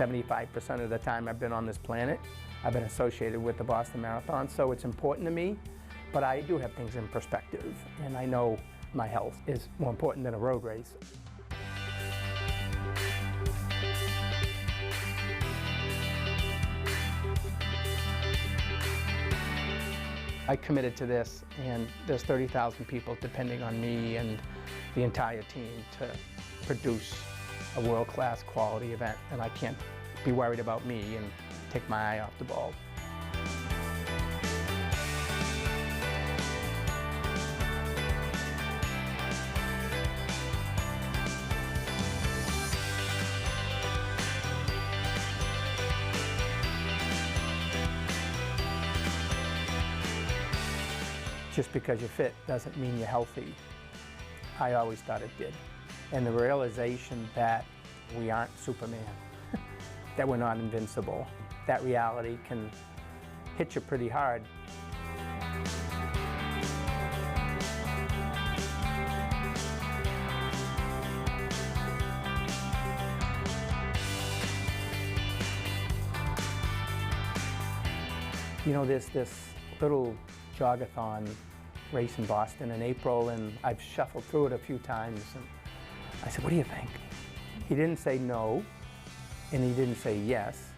75% of the time I've been on this planet, I've been associated with the Boston Marathon, so it's important to me, but I do have things in perspective, and I know my health is more important than a road race. I committed to this, and there's 30,000 people depending on me and the entire team to produce a world-class quality event, and I can't be worried about me and take my eye off the ball. Just because you're fit doesn't mean you're healthy. I always thought it did. And the realization that we aren't Superman, that we're not invincible, that reality can hit you pretty hard. You know, there's this little jogathon race in Boston in April, and I've shuffled through it a few times, and I said, what do you think? He didn't say no, and he didn't say yes,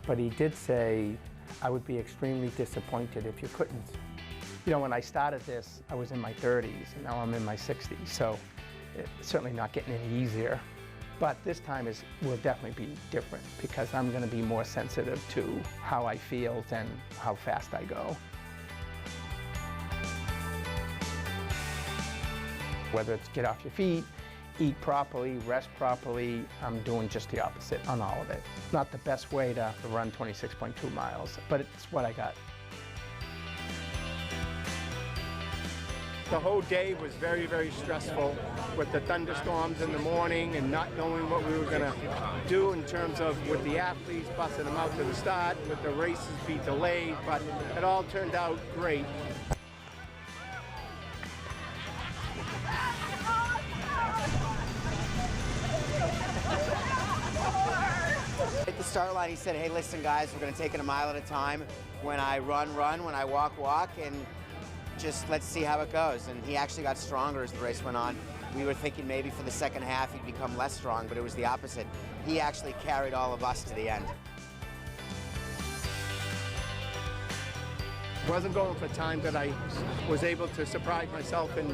but he did say, I would be extremely disappointed if you couldn't. You know, when I started this, I was in my 30s, and now I'm in my 60s, so it's certainly not getting any easier. But this time will definitely be different, because I'm gonna be more sensitive to how I feel than how fast I go. Whether it's get off your feet, eat properly, rest properly, I'm doing just the opposite on all of it. Not the best way to run 26.2 miles, but it's what I got. The whole day was very, very stressful with the thunderstorms in the morning and not knowing what we were going to do in terms of with the athletes, busting them out to the start, with the races be delayed, but it all turned out great. At the start line, he said, hey, listen, guys, we're going to take it a mile at a time. When I run, when I walk, and just let's see how it goes. And he actually got stronger as the race went on. We were thinking maybe for the second half he'd become less strong, but it was the opposite. He actually carried all of us to the end. Wasn't going for time that I was able to surprise myself and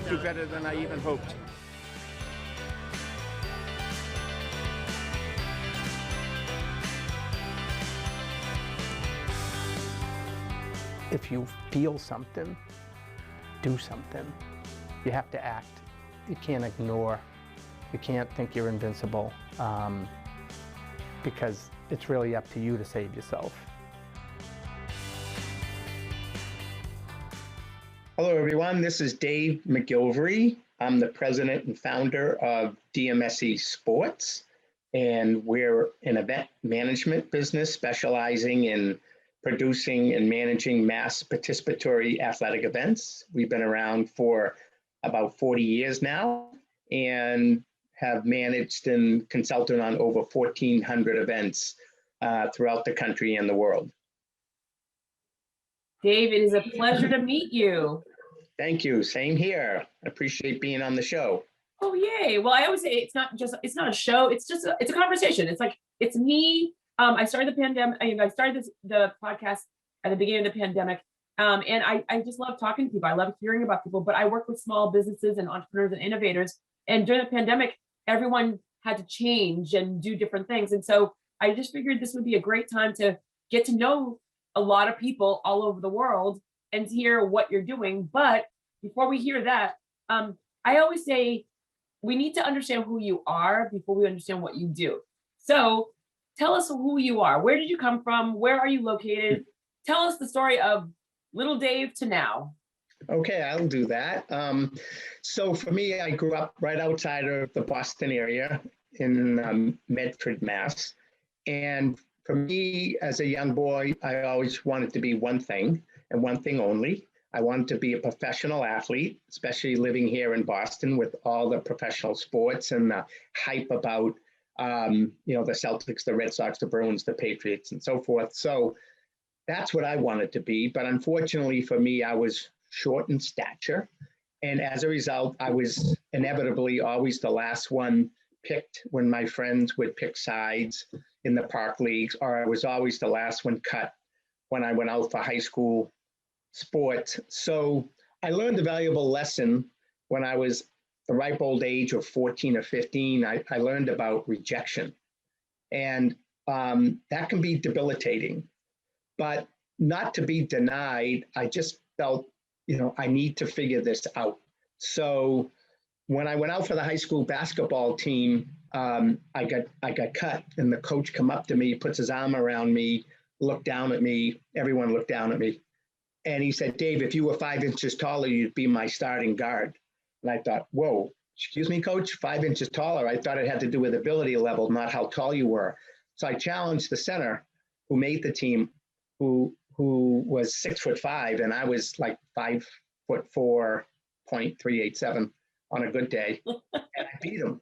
do better than I even hoped. If you feel something, do something. You have to act. You can't ignore. You can't think you're invincible, because it's really up to you to save yourself. Hello, everyone. This is Dave Mcgilvery. I'm the president and founder of DMSE Sports, and we're an event management business specializing in producing and managing mass participatory athletic events. We've been around for about 40 years now and have managed and consulted on over 1,400 events throughout the country and the world. Dave, it is a pleasure to meet you. Thank you. Same here. I appreciate being on the show. Oh, yay. Well, I always say it's not a show. It's a conversation. It's like, it's me. I started the pandemic. I started the podcast at the beginning of the pandemic. And I just love talking to people. I love hearing about people, but I work with small businesses and entrepreneurs and innovators. And during the pandemic, everyone had to change and do different things. And so I just figured this would be a great time to get to know a lot of people all over the world and hear what you're doing. But before we hear that, I always say we need to understand who you are before we understand what you do. So tell us who you are. Where did you come from? Where are you located? Tell us the story of little Dave to now. Okay, I'll do that. So for me, I grew up right outside of the Boston area in Medford, Mass. And for me, as a young boy, I always wanted to be one thing and one thing only. I wanted to be a professional athlete, especially living here in Boston with all the professional sports and the hype about the Celtics, the Red Sox, the Bruins, the Patriots, and so forth. So that's what I wanted to be. But unfortunately for me, I was short in stature. And as a result, I was inevitably always the last one picked when my friends would pick sides in the park leagues, or I was always the last one cut when I went out for high school sports. So I learned a valuable lesson when I was the ripe old age of 14 or 15. I learned about rejection. And that can be debilitating, but not to be denied. I just felt, I need to figure this out. So when I went out for the high school basketball team, I got cut, and the coach come up to me, puts his arm around me, looked down at me. Everyone looked down at me. And he said, Dave, if you were 5 inches taller, you'd be my starting guard. And I thought, whoa, excuse me, coach, 5 inches taller. I thought it had to do with ability level, not how tall you were. So I challenged the center who made the team, who was 6'5", and I was like 5'4", .387 on a good day. And I beat him.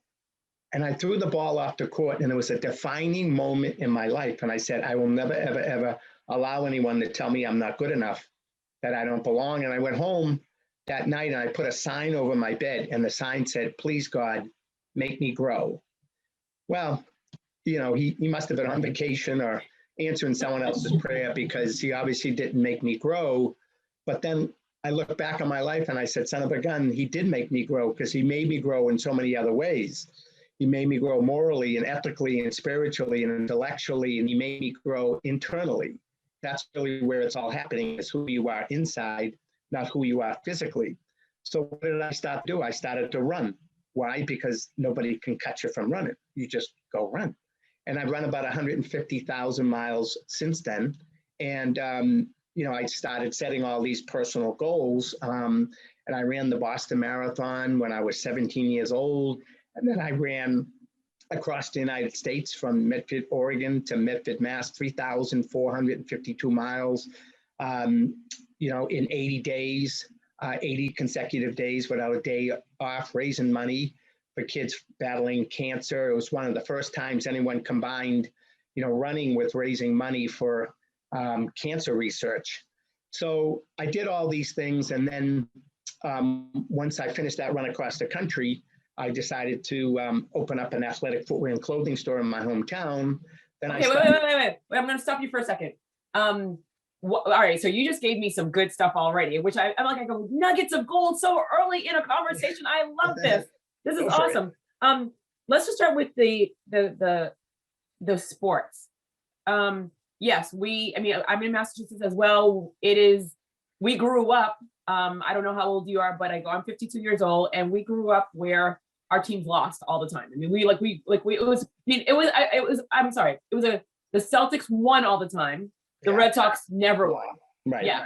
And I threw the ball off the court, and it was a defining moment in my life. And I said, I will never, ever, ever allow anyone to tell me I'm not good enough, that I don't belong. And I went home that night and I put a sign over my bed, and the sign said, please God, make me grow. Well, he must have been on vacation or answering someone else's prayer, because he obviously didn't make me grow. But then I look back on my life and I said, son of a gun, he did make me grow, because he made me grow in so many other ways. He made me grow morally and ethically and spiritually and intellectually, and he made me grow internally. That's really where it's all happening, is who you are inside, not who you are physically. So what did I start to do? I started to run. Why? Because nobody can cut you from running. You just go run. And I've run about 150,000 miles since then. And, I started setting all these personal goals. And I ran the Boston Marathon when I was 17 years old. And then I ran across the United States from Medford, Oregon to Medford, Mass, 3,452 miles, in 80 days, 80 consecutive days without a day off, raising money for kids battling cancer. It was one of the first times anyone combined, running with raising money for cancer research. So I did all these things. And then once I finished that run across the country, I decided to open up an athletic footwear and clothing store in my hometown. Then wait. I'm going to stop you for a second. All right, so you just gave me some good stuff already, which I'm like, I go nuggets of gold so early in a conversation. I love this. This is awesome. Let's just start with the sports. Yes, I'm in Massachusetts as well. We grew up. I don't know how old you are, but I'm 52 years old, and we grew up where our teams lost all the time. I mean, the Celtics won all the time. The Red Sox never won. Right. Yeah.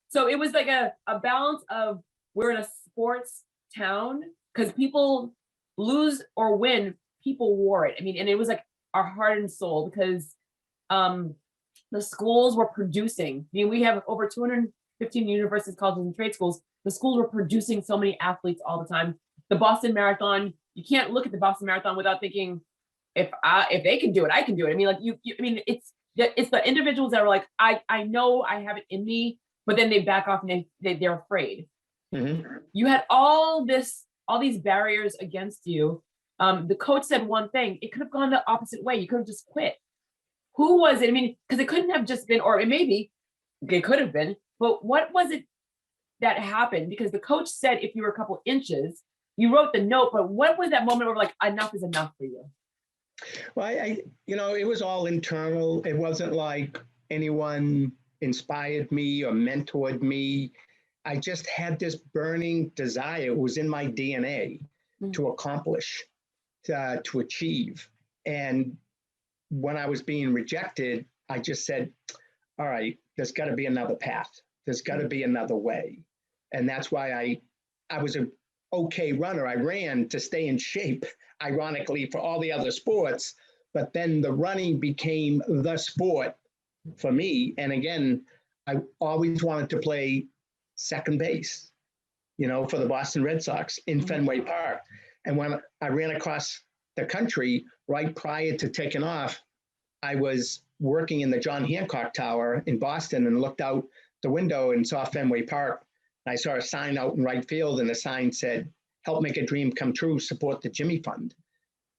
So it was like a balance of, we're in a sports town, because people lose or win, people wore it. I mean, and it was like our heart and soul, because the schools were producing. I mean, we have over 215 universities, colleges, and trade schools. The schools were producing so many athletes all the time. The Boston Marathon, you can't look at the Boston Marathon without thinking, if they can do it, I can do it. I mean, like it's the individuals that are like, I know I have it in me, but then they back off and they're afraid. Mm-hmm. You had all these barriers against you. The coach said one thing, it could have gone the opposite way. You could have just quit. Who was it? I mean, because it couldn't have just been, or maybe it could have been, but what was it that happened? Because the coach said if you were a couple inches, you wrote the note, but what was that moment where like, enough is enough for you? Well, it was all internal. It wasn't like anyone inspired me or mentored me. I just had this burning desire. It was in my DNA to accomplish, to achieve. And when I was being rejected, I just said, all right, there's got to be another path. There's got to be another way. And that's why I was an okay runner. I ran to stay in shape, ironically, for all the other sports. But then the running became the sport for me. And again, I always wanted to play second base, for the Boston Red Sox in Fenway Park. And when I ran across the country, right prior to taking off, I was working in the John Hancock Tower in Boston and looked out the window and saw Fenway Park. And I saw a sign out in right field, and the sign said, "Help make a dream come true, support the Jimmy Fund."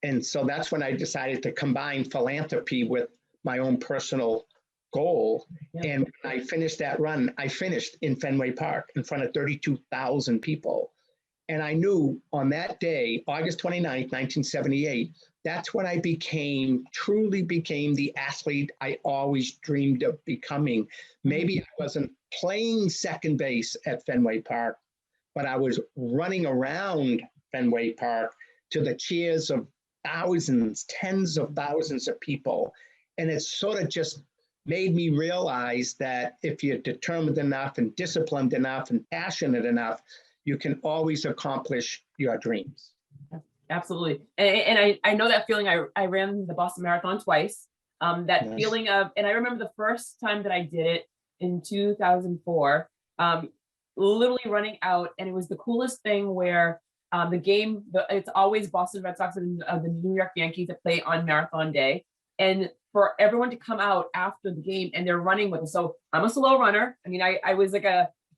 And so that's when I decided to combine philanthropy with my own personal goal. Yeah. And when I finished that run, I finished in Fenway Park in front of 32,000 people. And I knew on that day, August 29th, 1978, that's when I truly became the athlete I always dreamed of becoming. Maybe I wasn't playing second base at Fenway Park, but I was running around Fenway Park to the cheers of thousands, tens of thousands of people. And it sort of just made me realize that if you're determined enough and disciplined enough and passionate enough, you can always accomplish your dreams. Absolutely. And I know that feeling. I ran the Boston Marathon twice. That Nice. feeling of, and I remember the first time that I did it in 2004, literally running out, and it was the coolest thing where it's always Boston Red Sox and the New York Yankees that play on Marathon Day. And for everyone to come out after the game and they're running with us. So I'm a slow runner. I mean, I was like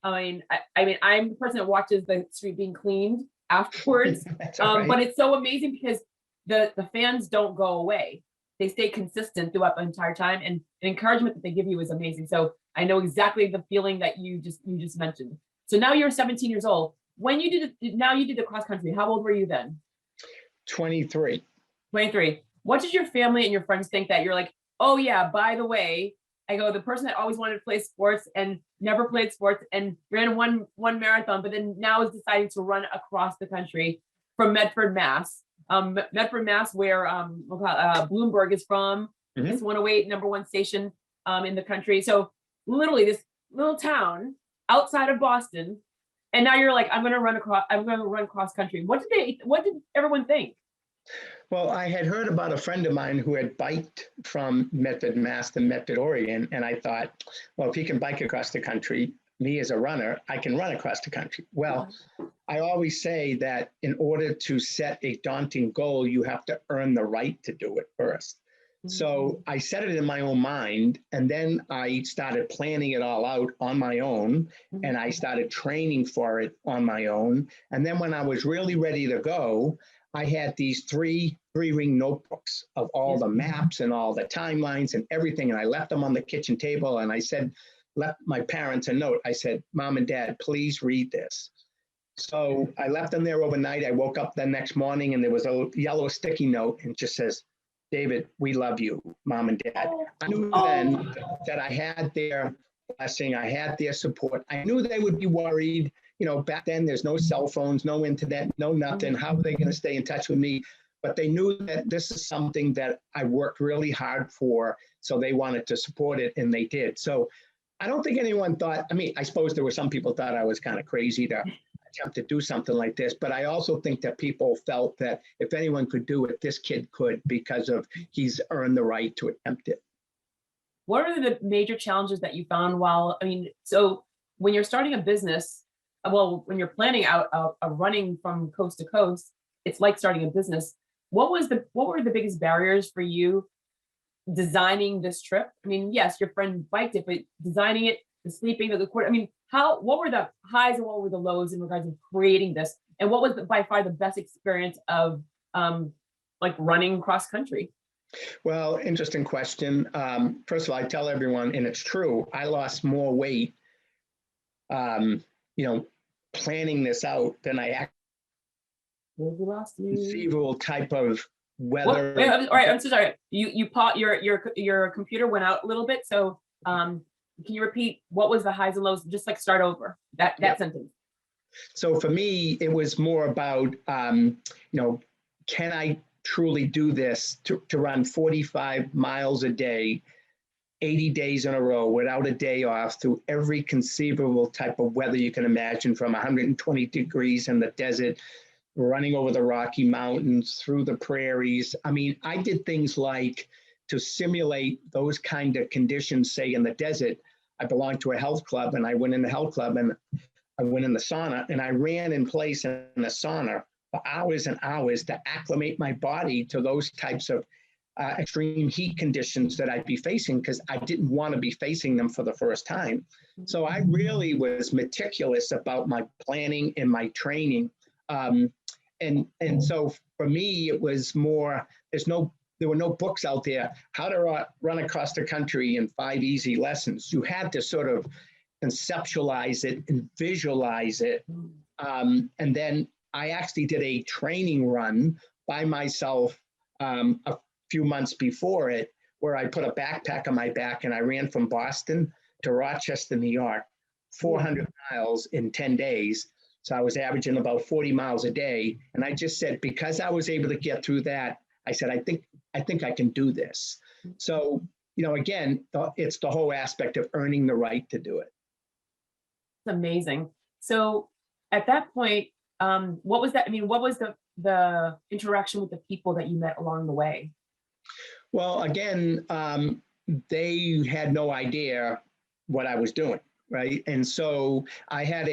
I'm the person that watches the street being cleaned afterwards. That's all right. But it's so amazing because the fans don't go away. They stay consistent throughout the entire time, and the encouragement that they give you is amazing. So I know exactly the feeling that you just mentioned. So now you're 17 years old. When you did the cross country, how old were you then? 23. 23. What did your family and your friends think that you're like, oh yeah, by the way, the person that always wanted to play sports and never played sports and ran one marathon, but then now is deciding to run across the country from Medford, Mass. Medford, Mass, where Bloomberg is from. Mhm. It's 108, #1 station in the country. So literally this little town outside of Boston, and now you're like, I'm gonna run cross country. What did everyone think? Well, I had heard about a friend of mine who had biked from Medford, Mass to Medford, Oregon. And I thought, well, if he can bike across the country, me as a runner, I can run across the country. Well, I always say that in order to set a daunting goal, you have to earn the right to do it first. So I set it in my own mind, and then I started planning it all out on my own, and I started training for it on my own. And then when I was really ready to go, I had these three-ring notebooks of all the maps and all the timelines and everything, and I left them on the kitchen table, and I left my parents a note. I said, Mom and Dad, please read this. So I left them there overnight. I woke up the next morning, and there was a yellow sticky note, and it just says, David, we love you, Mom and Dad. I knew then that I had their blessing, I had their support. I knew they would be worried. You know, back then there's no cell phones, no internet, no nothing. How are they going to stay in touch with me? But they knew that this is something that I worked really hard for, so they wanted to support it, and they did. So I don't think anyone thought, I mean, I suppose there were some people thought I was kind of crazy to attempt to do something like this, but I also think that people felt that if anyone could do it, this kid could, because of he's earned the right to attempt it. What are the major challenges that you found so when you're starting a business, when you're planning out a running from coast to coast, it's like starting a business. What were the biggest barriers for you designing this trip? I mean, yes, your friend biked it, but designing it, the sleeping, the quarter. I mean, what were the highs and what were the lows in regards to creating this? And what was by far the best experience of running cross country? Well, interesting question. First of all, I tell everyone, and it's true, I lost more weight, planning this out than I actually conceivable type of weather. All right, I'm so sorry. Your computer went out a little bit, so can you repeat what was the highs and lows? Just like start over that sentence. So for me, it was more about can I truly do this to run 45 miles a day, 80 days in a row without a day off through every conceivable type of weather you can imagine, from 120 degrees in the desert, running over the Rocky Mountains, through the prairies. I mean, I did things like to simulate those kind of conditions, say in the desert. I belonged to a health club, and I went in the health club and I went in the sauna, and I ran in place in the sauna for hours and hours to acclimate my body to those types of extreme heat conditions that I'd be facing, because I didn't want to be facing them for the first time. So I really was meticulous about my planning and my training. And so for me, it was more, there were no books out there, how to run across the country in 5 easy lessons. You had to sort of conceptualize it and visualize it. And then I actually did a training run by myself a few months before it, where I put a backpack on my back and I ran from Boston to Rochester, New York, 400 miles in 10 days. So I was averaging about 40 miles a day. And I just said, because I was able to get through that, I said, I think I can do this. So, again, it's the whole aspect of earning the right to do it. It's amazing. So at that point, what was that? I mean, what was the interaction with the people that you met along the way? Well, again, they had no idea what I was doing, right? And so I had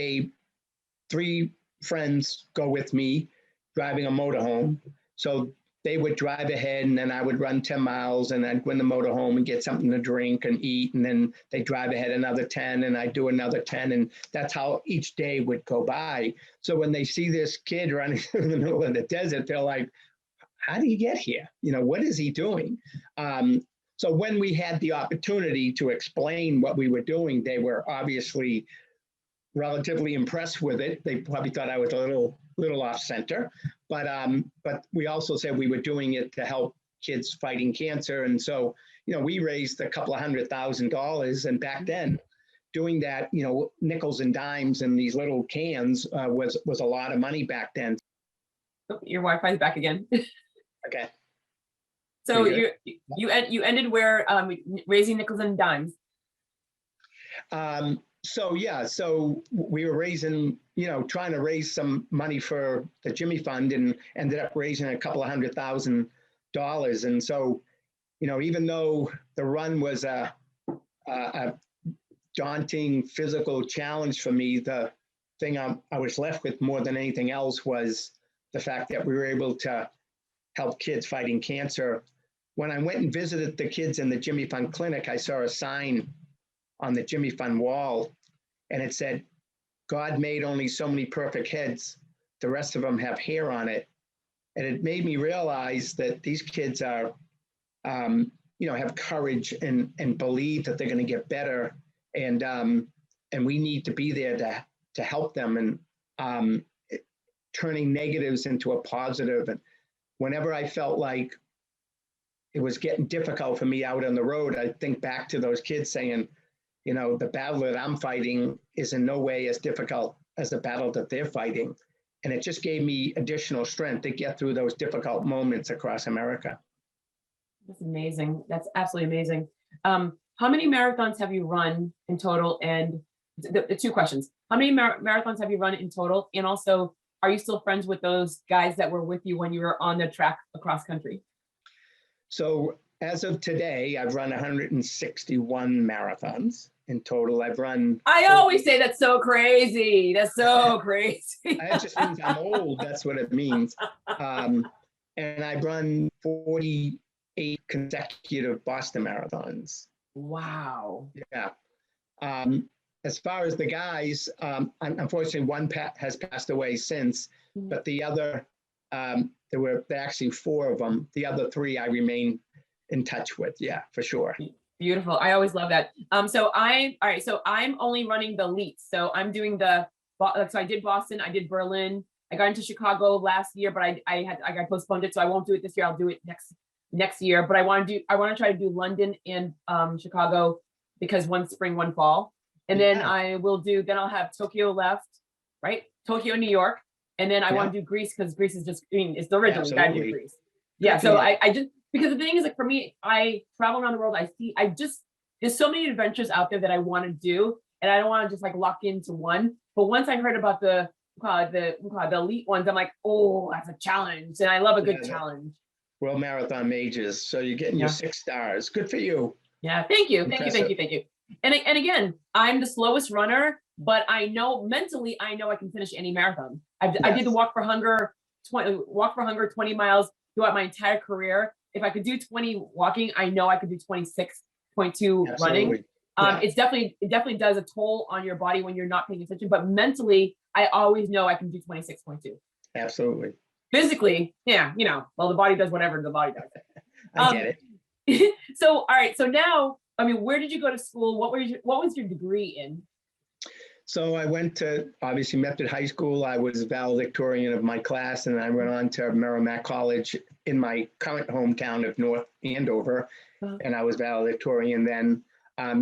3 friends go with me driving a motorhome. So they would drive ahead and then I would run 10 miles and I'd go in the motorhome and get something to drink and eat. And then they drive ahead another 10 and I'd do another 10. And that's how each day would go by. So when they see this kid running through the middle of the desert, they're like, how did he get here? What is he doing? So when we had the opportunity to explain what we were doing, they were obviously relatively impressed with it. They probably thought I was a little off center, but we also said we were doing it to help kids fighting cancer. And so, we raised a couple of $100,000. And back then, doing that, nickels and dimes and these little cans was a lot of money back then. Oh, your Wi-Fi is back again. Okay. So you ended where raising nickels and dimes. So we were raising, trying to raise some money for the Jimmy Fund and ended up raising a couple of $100,000. And so, even though the run was a daunting physical challenge for me, the thing I was left with more than anything else was the fact that we were able to help kids fighting cancer. When I went and visited the kids in the Jimmy Fund clinic, I saw a sign on the Jimmy Fund wall, and it said, God made only so many perfect heads. The rest of them have hair on it. And it made me realize that these kids are, have courage and believe that they're going to get better. And we need to be there to help them and turning negatives into a positive. And whenever I felt like it was getting difficult for me out on the road, I think back to those kids saying, the battle that I'm fighting is in no way as difficult as the battle that they're fighting. And it just gave me additional strength to get through those difficult moments across America. That's amazing. That's absolutely amazing. How many marathons have you run in total? And the 2 questions. How many marathons have you run in total? And also, are you still friends with those guys that were with you when you were on the track across country? So as of today, I've run 161 marathons in total. I always say that's so crazy. That's so crazy. That just means I'm old. That's what it means. And I've run 48 consecutive Boston marathons. Wow. Yeah. As far as the guys, unfortunately, one has passed away since, but the other, there were actually 4 of them. The other 3 I remain in touch with. Yeah, for sure. Beautiful. I always love that. So I'm only running the elites. So I'm doing so I did Boston, I did Berlin. I got into Chicago last year, but I got postponed it. So I won't do it this year. I'll do it next year. But I want to try to do London and Chicago, because one spring, one fall. And then I'll have Tokyo left, right? Tokyo, New York. And then I want to do Greece, because Greece is just, it's the original. You gotta do Greece. Yeah. So I just, because the thing is, like, for me, I travel around the world. There's so many adventures out there that I want to do, and I don't want to just like lock into one. But once I heard about the elite ones, I'm like, oh, that's a challenge. And I love a good challenge. World Marathon Majors. So you're getting your 6 stars. Good for you. Yeah. Thank you. Thank you. And again, I'm the slowest runner, but I know mentally, I know I can finish any marathon. I did the Walk for Hunger walk for hunger 20 miles throughout my entire career. If I could do 20 walking, I know I could do 26.2 running. Yeah. It definitely does a toll on your body when you're not paying attention. But mentally, I always know I can do 26.2. Absolutely. Physically, yeah, well, the body does whatever the body does. I get it. So, all right. So now, I mean, where did you go to school? What was your degree in? So I went to, obviously, Method High School. I was valedictorian of my class, and I went on to Merrimack College in my current hometown of North Andover, and I was valedictorian then.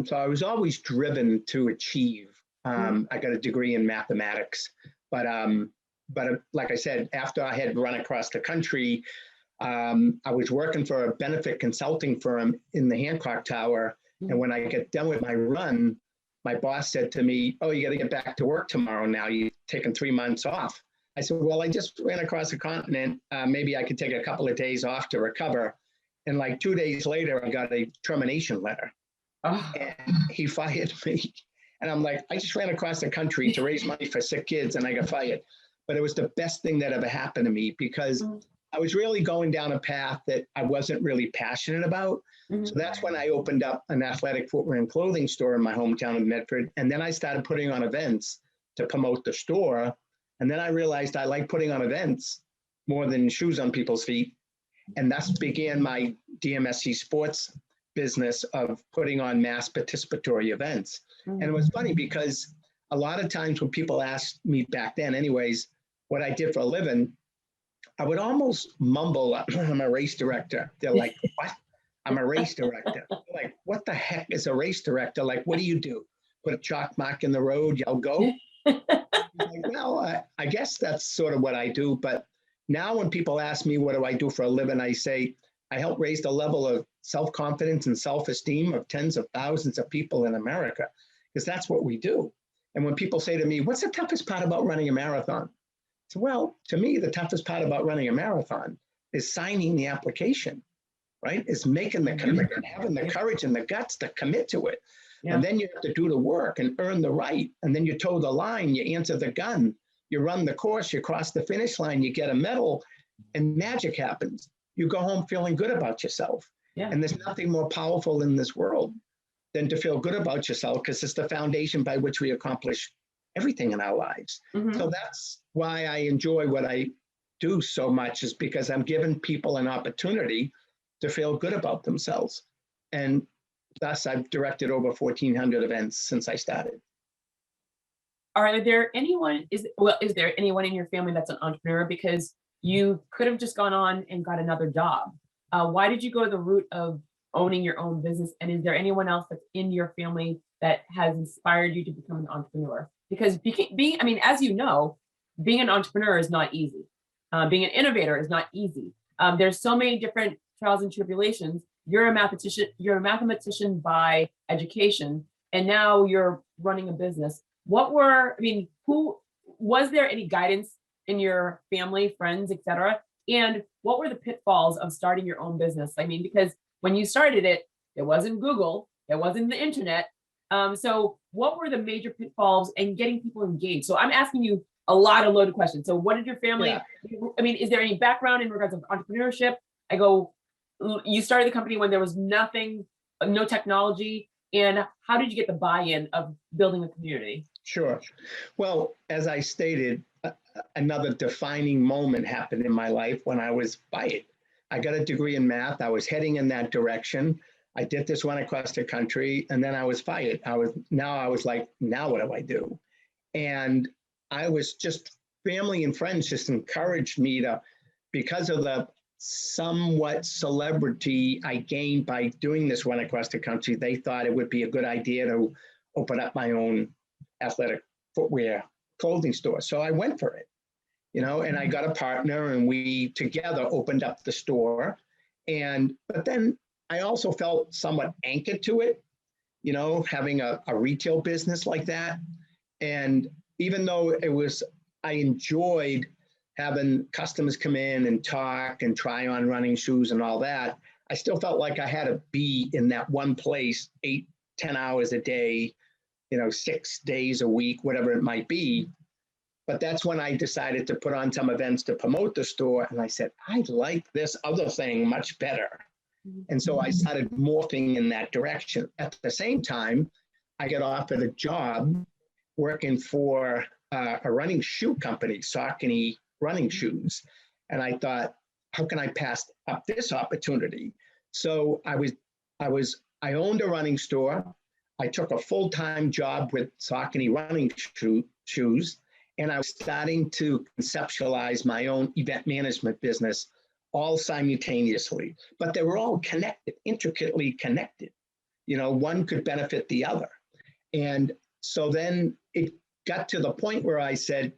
So I was always driven to achieve. I got a degree in mathematics, but like I said, after I had run across the country, I was working for a benefit consulting firm in the Hancock Tower, and when I get done with my run, my boss said to me, "Oh, you got to get back to work tomorrow now. You've taken 3 months off." I said, "Well, I just ran across the continent. Maybe I could take a couple of days off to recover." And like 2 days later, I got a termination letter. And he fired me. And I'm like, I just ran across the country to raise money for sick kids and I got fired. But it was the best thing that ever happened to me because I was really going down a path that I wasn't really passionate about. So that's when I opened up an athletic footwear and clothing store in my hometown of Medford. And then I started putting on events to promote the store. And then I realized I like putting on events more than shoes on people's feet. And that's began my DMSE sports business of putting on mass participatory events. And it was funny because a lot of times when people asked me back then anyways, what I did for a living, I would almost mumble, I'm a race director. They're like, what? I'm a race director. Like, what the heck is a race director? Like, what do you do? Put a chalk mark in the road, yell go? Like, well, I guess that's sort of what I do. But now when people ask me, what do I do for a living? I say, I help raise the level of self-confidence and self-esteem of tens of thousands of people in America, because that's what we do. And when people say to me, what's the toughest part about running a marathon? So, well, to me, the toughest part about running a marathon is signing the application, right? Is making the commitment, having the courage and the guts to commit to it. Yeah. And then you have to do the work and earn the right. And then you toe the line, you answer the gun, you run the course, you cross the finish line, you get a medal, and magic happens. You go home feeling good about yourself. Yeah. And there's nothing more powerful in this world than to feel good about yourself, because it's the foundation by which we accomplish everything in our lives. So that's why I enjoy what I do so much, is because I'm giving people an opportunity to feel good about themselves. And thus I've directed over 1,400 events since I started. Is there anyone in your family that's an entrepreneur? Because you could have just gone on and got another job. Why did you go the route of owning your own business? And is there anyone else that's in your family that has inspired you to become an entrepreneur? Because as you know, being an entrepreneur is not easy. Being an innovator is not easy. There's so many different trials and tribulations. You're a mathematician by education, and now you're running a business. Who was there any guidance in your family, friends, etc.? And what were the pitfalls of starting your own business? Because when you started it, there wasn't Google, there wasn't the internet. So what were the major pitfalls in getting people engaged? So I'm asking you a lot of loaded questions. So what did your family, is there any background in regards of entrepreneurship? You started the company when there was nothing, no technology. And how did you get the buy-in of building a community? Sure. Well, as I stated, another defining moment happened in my life when I was fired. I got a degree in math. I was heading in that direction. I did this one across the country, and then I was fired. I was like, now what do I do? And I was just, family and friends just encouraged me to, because of the somewhat celebrity I gained by doing this one across the country, they thought it would be a good idea to open up my own athletic footwear clothing store. So I went for it, and I got a partner, and we together opened up the store. But then I also felt somewhat anchored to it, having a retail business like that. And even though I enjoyed having customers come in and talk and try on running shoes and all that, I still felt like I had to be in that one place 8-10 hours a day, 6 days a week, whatever it might be. But that's when I decided to put on some events to promote the store. And I said, I like this other thing much better. And so I started morphing in that direction. At the same time, I got offered a job working for a running shoe company, Saucony running shoes. And I thought, how can I pass up this opportunity? So I owned a running store. I took a full-time job with Saucony running shoes, and I was starting to conceptualize my own event management business all simultaneously. But they were all connected, intricately connected. You know, one could benefit the other. And so then it got to the point where I said,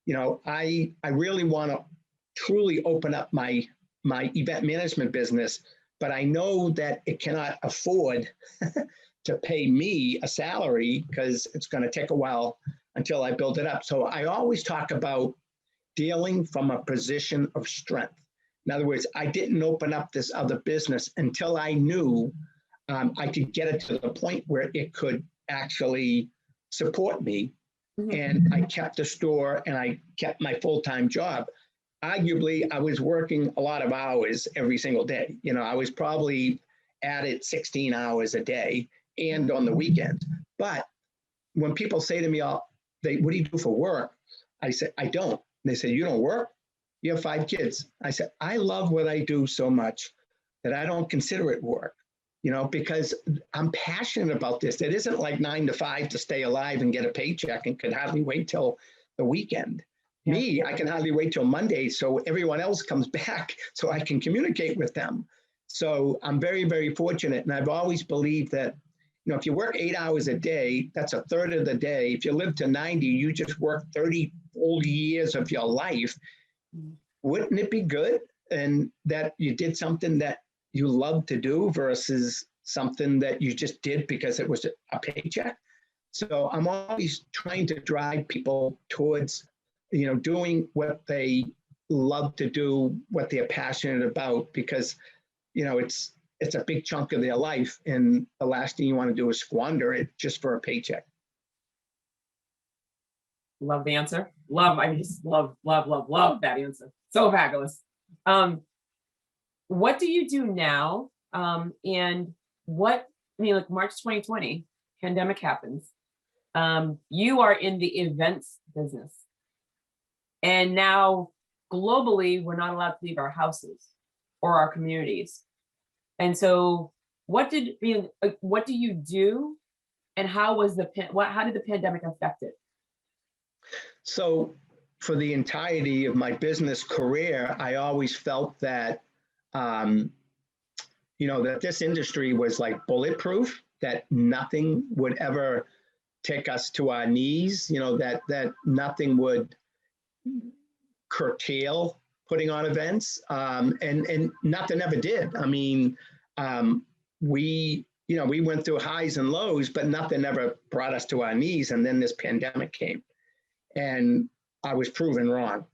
you know, I really want to truly open up my event management business, but I know that it cannot afford to pay me a salary because it's going to take a while until I build it up. So I always talk about dealing from a position of strength. In other words, I didn't open up this other business until I knew I could get it to the point where it could actually support me. And I kept the store and I kept my full-time job. Arguably, I was working a lot of hours every single day. You know, I was probably at it 16 hours a day and on the weekends. But when people say to me, what do you do for work? I said, I don't. And they say, you don't work? You have 5 kids. I said, I love what I do so much that I don't consider it work, you know, because I'm passionate about this. It isn't like 9 to 5 to stay alive and get a paycheck and could hardly wait till the weekend. Yeah. Me, I can hardly wait till Monday so everyone else comes back so I can communicate with them. So I'm very, very fortunate. And I've always believed that, you know, if you work 8 hours a day, that's a third of the day. If you live to 90, you just work 30 full years of your life. Wouldn't it be good? And that you did something that you love to do versus something that you just did because it was a paycheck. So I'm always trying to drive people towards, you know, doing what they love to do, what they're passionate about, because, you know, it's a big chunk of their life. And the last thing you want to do is squander it just for a paycheck. Love the answer. I just love that answer. So fabulous. What do you do now? And like March 2020, pandemic happens. You are in the events business. And now globally, we're not allowed to leave our houses or our communities. And so what do you do? And how did the pandemic affect it? So for the entirety of my business career, I always felt that, you know, that this industry was like bulletproof, that nothing would ever take us to our knees, you know, that nothing would curtail putting on events, and nothing ever did. I mean, we went through highs and lows, but nothing ever brought us to our knees. And then this pandemic came. And I was proven wrong.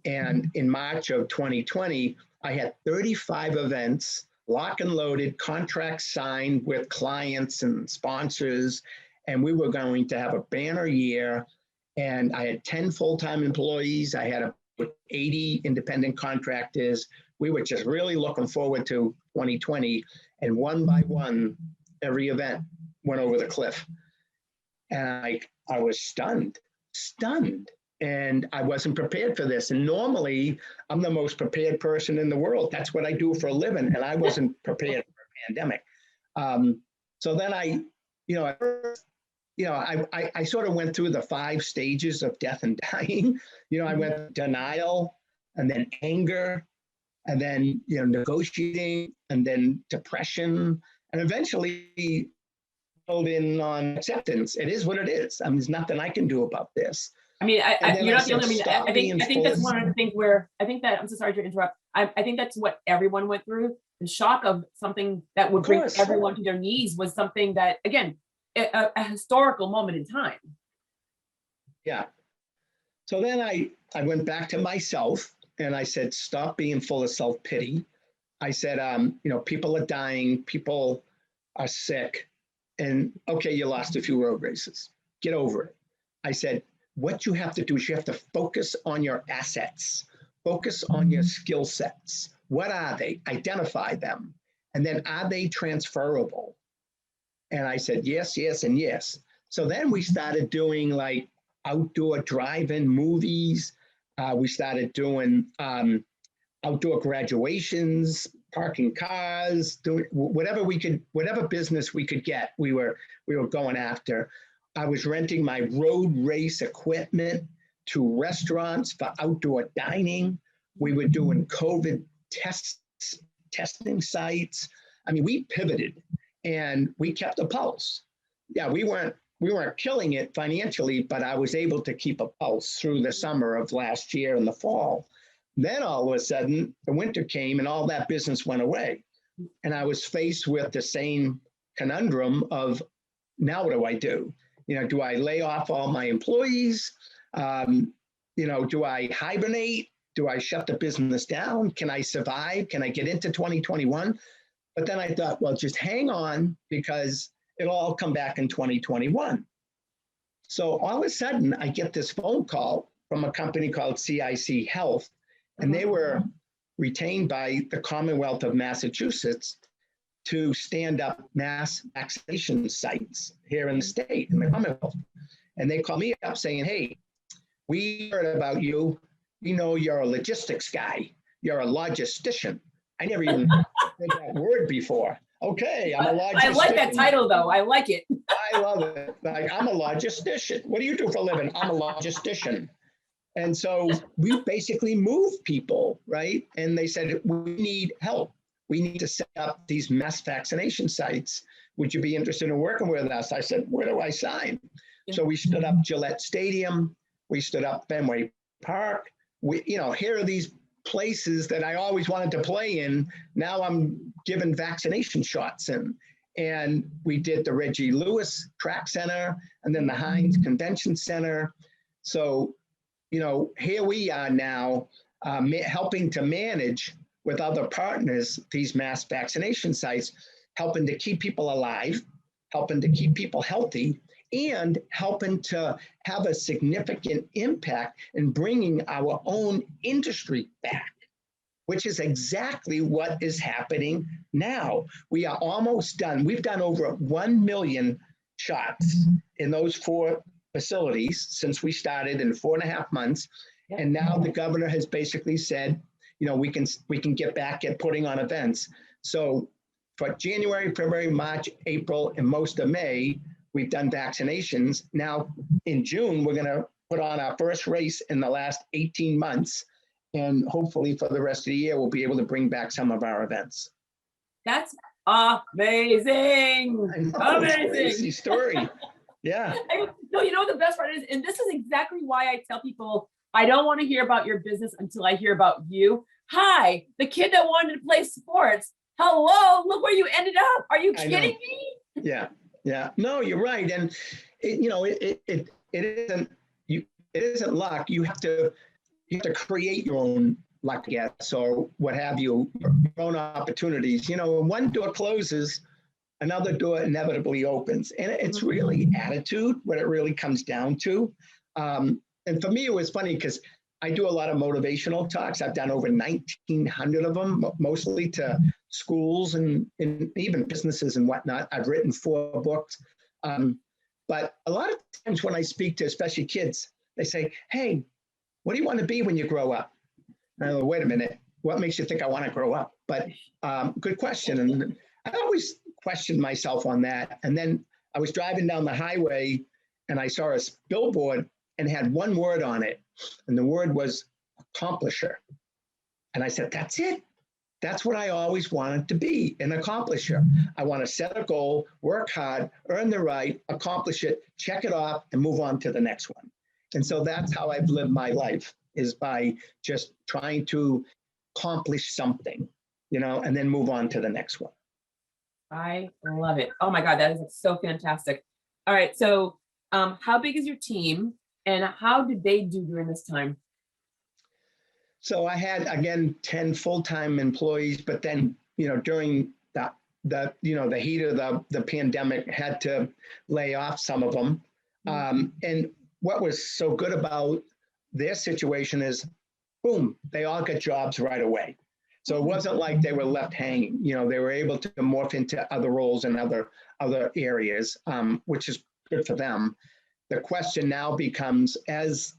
And in March of 2020, I had 35 events, lock and loaded, contracts signed with clients and sponsors, and we were going to have a banner year. And I had 10 full-time employees. I had 80 independent contractors. We were just really looking forward to 2020. And one by one, every event went over the cliff. And I was stunned. And I wasn't prepared for this. And normally I'm the most prepared person in the world. That's what I do for a living. And I wasn't prepared for a pandemic. So then I sort of went through the 5 stages of death and dying. You know, I went denial, and then anger, and then, you know, negotiating, and then depression, and eventually in on acceptance. It is what it is. I mean, there's nothing I can do about this. I mean, you're not the only one. I think that's one of the things where I'm so sorry to interrupt. I think that's what everyone went through. The shock of something that would bring everyone to their knees was something that, again, a historical moment in time. Yeah. So then I went back to myself and I said, stop being full of self-pity. I said, you know, people are dying, people are sick. And okay, you lost a few road races. Get over it. I said, what you have to do is you have to focus on your assets, focus on your skill sets. What are they? Identify them. And then are they transferable? And I said, yes, yes, and yes. So then we started doing like outdoor drive-in movies. We started doing outdoor graduations, parking cars, doing whatever we could, whatever business we could get, we were going after. I was renting my road race equipment to restaurants for outdoor dining. We were doing COVID testing sites. I mean, we pivoted and we kept a pulse. Yeah, we weren't killing it financially, but I was able to keep a pulse through the summer of last year and the fall. Then all of a sudden, the winter came and all that business went away. And I was faced with the same conundrum of, now what do I do? You know, do I lay off all my employees? You know, do I hibernate? Do I shut the business down? Can I survive? Can I get into 2021? But then I thought, well, just hang on because it'll all come back in 2021. So all of a sudden, I get this phone call from a company called CIC Health, and they were retained by the Commonwealth of Massachusetts to stand up mass vaccination sites here in the state, in the Commonwealth. And they called me up saying, hey, we heard about you. We know you're a logistics guy. You're a logistician. I never even heard that word before. Okay, I'm a logistician. I like that title though. I like it. I love it. Like, I'm a logistician. What do you do for a living? I'm a logistician. And so we basically moved people, right? And they said, we need help. We need to set up these mass vaccination sites. Would you be interested in working with us? I said, where do I sign? So we stood up Gillette Stadium. We stood up Fenway Park. We, you know, here are these places that I always wanted to play in. Now I'm giving vaccination shots in. And we did the Reggie Lewis Track Center and then the Heinz Convention Center. So, you know, here we are now helping to manage with other partners these mass vaccination sites, helping to keep people alive, helping to keep people healthy, and helping to have a significant impact in bringing our own industry back, which is exactly what is happening now. We are almost done. We've done over 1 million shots in those 4 facilities since we started in 4.5 months. And now the governor has basically said, you know, we can get back at putting on events. So for January, February, March, April, and most of May, we've done vaccinations. Now in June, we're gonna put on our first race in the last 18 months. And hopefully for the rest of the year, we'll be able to bring back some of our events. That's amazing. I know, Amazing. Crazy story. Yeah. No, you know what the best part is? And this is exactly why I tell people, I don't want to hear about your business until I hear about you. Hi, the kid that wanted to play sports. Hello, look where you ended up. Are you kidding me? Yeah, yeah. No, you're right. And it isn't luck. You have to create your own luck, I guess, or what have you, your own opportunities. You know, when one door closes, another door inevitably opens. And it's really attitude, what it really comes down to. And for me, it was funny because I do a lot of motivational talks. I've done over 1,900 of them, mostly to schools and even businesses and whatnot. I've written 4 books. But a lot of times when I speak to especially kids, they say, hey, what do you want to be when you grow up? And I go, wait a minute, what makes you think I want to grow up? But good question. And I always questioned myself on that. And then I was driving down the highway and I saw a billboard and had one word on it. And the word was accomplisher. And I said, that's it. That's what I always wanted to be, an accomplisher. I want to set a goal, work hard, earn the right, accomplish it, check it off, and move on to the next one. And so that's how I've lived my life, is by just trying to accomplish something, you know, and then move on to the next one. I love it. Oh my God, that is so fantastic. All right, so how big is your team and how did they do during this time? So I had, again, 10 full-time employees, but then, you know, during the heat of the pandemic, had to lay off some of them. And what was so good about their situation is, boom, they all got jobs right away. So it wasn't like they were left hanging. You know, they were able to morph into other roles in other areas, which is good for them. The question now becomes, as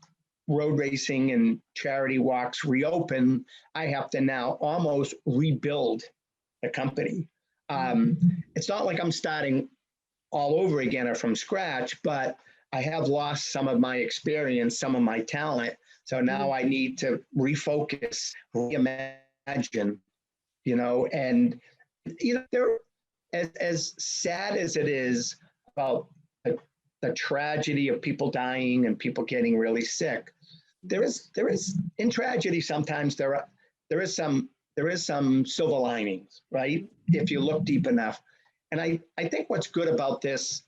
road racing and charity walks reopen, I have to now almost rebuild the company. It's not like I'm starting all over again or from scratch, but I have lost some of my experience, some of my talent. So now I need to refocus, reimagine, you know, and you know, there, as sad as it is about the tragedy of people dying and people getting really sick, there is in tragedy sometimes there is some silver linings, right? If you look deep enough. And I think what's good about this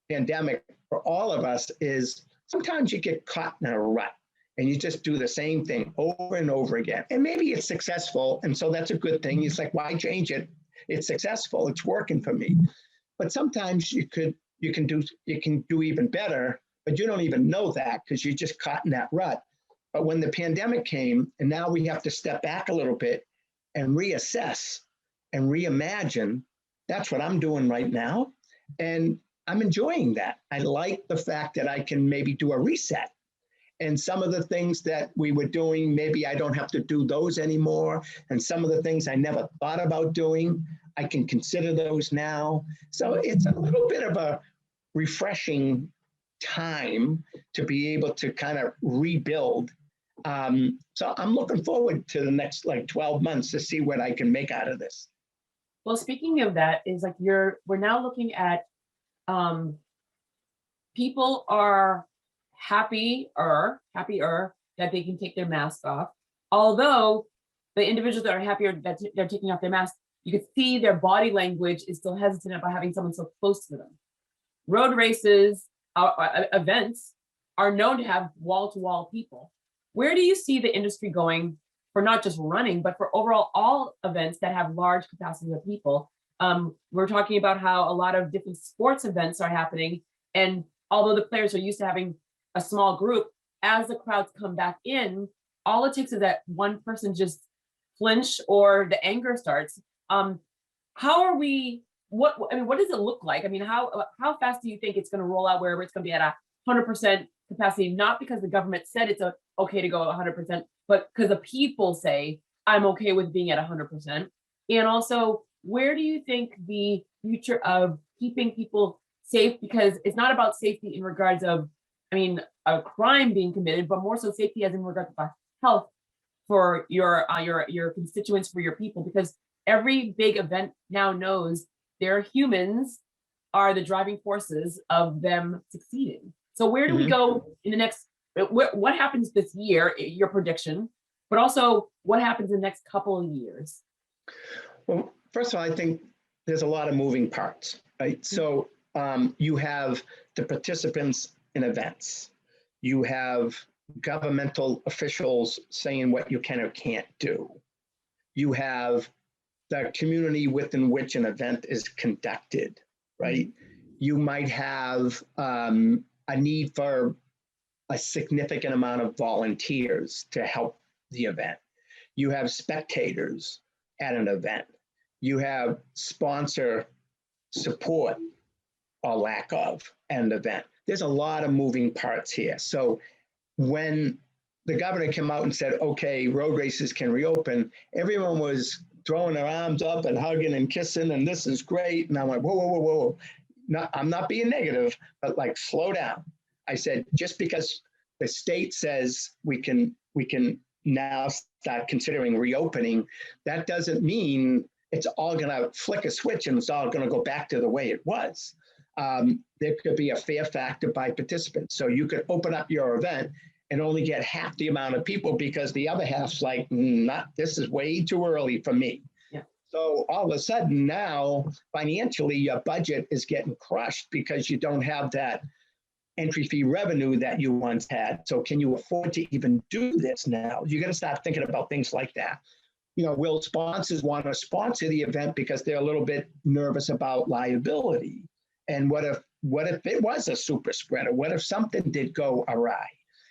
pandemic for all of us is sometimes you get caught in a rut and you just do the same thing over and over again. And maybe it's successful, and so that's a good thing. It's like, why change it? It's successful, it's working for me. But sometimes you can do even better, but you don't even know that because you're just caught in that rut. But when the pandemic came, and now we have to step back a little bit and reassess and reimagine, that's what I'm doing right now. And I'm enjoying that. I like the fact that I can maybe do a reset. And some of the things that we were doing, maybe I don't have to do those anymore. And some of the things I never thought about doing, I can consider those now. So it's a little bit of a refreshing time to be able to kind of rebuild. So I'm looking forward to the next like 12 months to see what I can make out of this. Well, speaking of that, is like we're now looking at people are happier that they can take their mask off. Although the individuals that are happier that they're taking off their mask, you could see their body language is still hesitant about having someone so close to them. Road races, events are known to have wall-to-wall people. Where do you see the industry going for not just running, but for overall all events that have large capacities of people? We're talking about how a lot of different sports events are happening. And although the players are used to having a small group, as the crowds come back in, all it takes is that one person just flinch or the anger starts. How are we, what does it look like? I mean, how fast do you think it's going to roll out wherever it's going to be at 100% capacity? Not because the government said it's okay to go 100%, but because the people say, I'm okay with being at 100%. And also, where do you think the future of keeping people safe? Because it's not about safety in regards of, a crime being committed, but more so safety as in regards to health for your constituents, for your people. Because every big event now knows their humans are the driving forces of them succeeding. So where do we go in the next, what happens this year, your prediction, but also what happens in the next couple of years? Well, first of all, I think there's a lot of moving parts, right? So you have the participants in events. You have governmental officials saying what you can or can't do. You have the community within which an event is conducted, right? You might have a need for a significant amount of volunteers to help the event. You have spectators at an event. You have sponsor support or lack of at an event. There's a lot of moving parts here. So when the governor came out and said, okay, road races can reopen, everyone was throwing their arms up and hugging and kissing, and this is great. And I'm like, whoa. No, I'm not being negative, but like, slow down. I said, just because the state says we can now start considering reopening, that doesn't mean it's all gonna flick a switch and it's all gonna go back to the way it was. There could be a fear factor by participants. So you could open up your event and only get half the amount of people because the other half's like, this is way too early for me. Yeah. So all of a sudden now, financially, your budget is getting crushed because you don't have that entry fee revenue that you once had. So can you afford to even do this now? You got to start thinking about things like that. Will sponsors want to sponsor the event because they're a little bit nervous about liability? And what if what if it was a super spreader? What if something did go awry?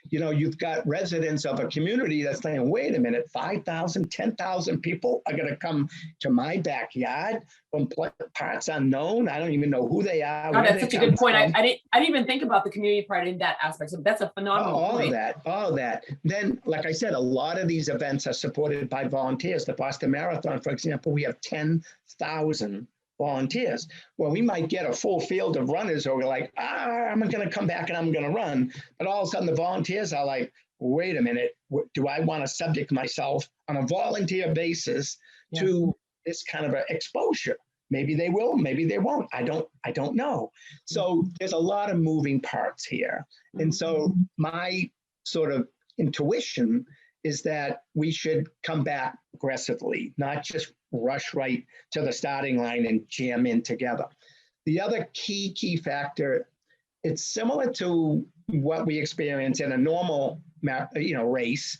You know, you've got residents of a community that's saying, wait a minute, 5,000, 10,000 people are going to come to my backyard from parts unknown. I don't even know who they are. God, that's such a good point. I didn't even think about the community part in that aspect. So that's a phenomenal point. All of that. Then, like I said, a lot of these events are supported by volunteers. The Boston Marathon, for example, we have 10,000 volunteers. Well, we might get a full field of runners who are like, I'm going to come back and I'm going to run. But all of a sudden the volunteers are like, wait a minute, do I want to subject myself on a volunteer basis to this kind of an exposure? Maybe they will, maybe they won't. I don't know. So there's a lot of moving parts here. And so my sort of intuition is that we should come back aggressively, not just rush right to the starting line and jam in together. The other key factor, it's similar to what we experience in a normal race.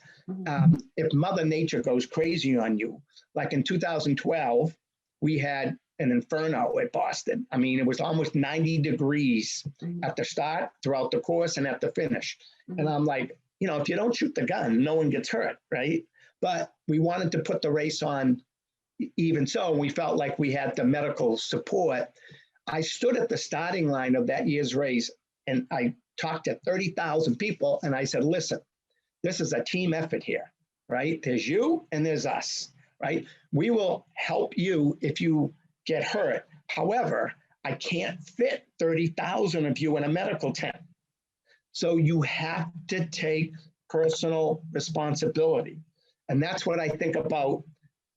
If Mother Nature goes crazy on you, like in 2012, we had an inferno at Boston. I mean, it was almost 90 degrees at the start, throughout the course, and at the finish. And I'm like, you know, if you don't shoot the gun, no one gets hurt, right? But we wanted to put the race on even so. We felt like we had the medical support. I stood at the starting line of that year's race and I talked to 30,000 people and I said, listen, this is a team effort here, right? There's you and there's us, right? We will help you if you get hurt. However, I can't fit 30,000 of you in a medical tent. So you have to take personal responsibility. And that's what I think about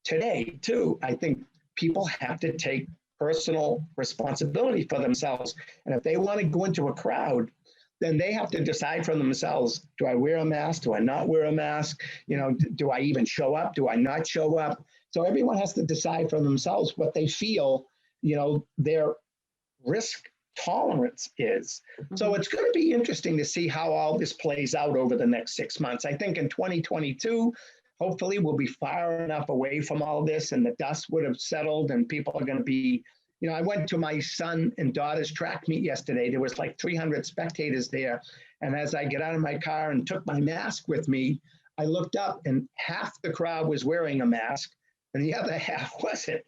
today too. I think people have to take personal responsibility for themselves. And if they want to go into a crowd, then they have to decide for themselves, do I wear a mask? Do I not wear a mask? You know, do I even show up? Do I not show up? So everyone has to decide for themselves what they feel, you know, their risk tolerance is. So it's going to be interesting to see how all this plays out over the next 6 months. I think in 2022, hopefully we'll be far enough away from all this and the dust would have settled and people are going to be, you know, I went to my son and daughter's track meet yesterday. There was like 300 spectators there. And as I get out of my car and took my mask with me, I looked up and half the crowd was wearing a mask and the other half wasn't.